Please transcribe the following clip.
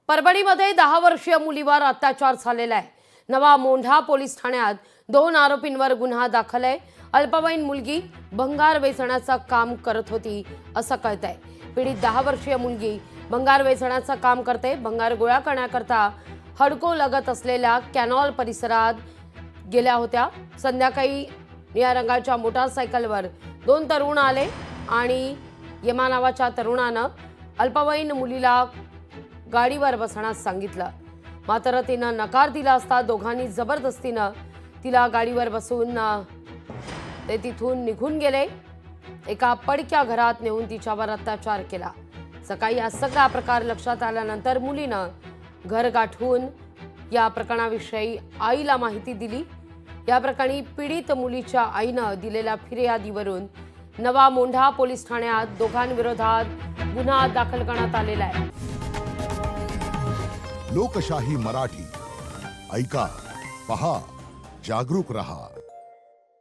परभणीमध्ये 10 वर्षीय मुलीवर अत्याचार झालेला आहे। नवा मोंढा पोलीस ठाण्यात 2 आरोपींवर गुन्हा दाखल आहे। अल्पवयीन मुलगी भंगार वेचण्याचं काम करत होती असं कळतंय। पीडित 10 वर्षीय मुलगी भंगार वेचण्याचं काम करते। भंगार गोळा करण्याकरता हडको लगत असलेल्या कॅनॉल परिसरात गेल्या होत्या। संध्याकाळी निळ्या रंगाच्या मोटारसायकलवर 2 तरुण आले आणि यमा नावाच्या तरुणानं अल्पवयीन मुलीला गाडीवर बसण्यास सांगितलं, मात्र तिनं नकार दिला असता दोघांनी जबरदस्तीनं तिला गाडीवर बसवून ते तिथून निघून गेले। एका पडक्या घरात नेऊन तिच्यावर अत्याचार केला। सकाळी हा सगळा प्रकार लक्षात आल्यानंतर मुलीनं घर गाठून या प्रकरणाविषयी आईला माहिती दिली। या प्रकरणी पीडित मुलीच्या आईनं दिलेल्या फिर्यादीवरून नवा मोंढा पोलीस ठाण्यात दोघांविरोधात गुन्हा दाखल करण्यात आलेला आहे। लोकशाही मराठी ऐका, पहा, जागरूक रहा।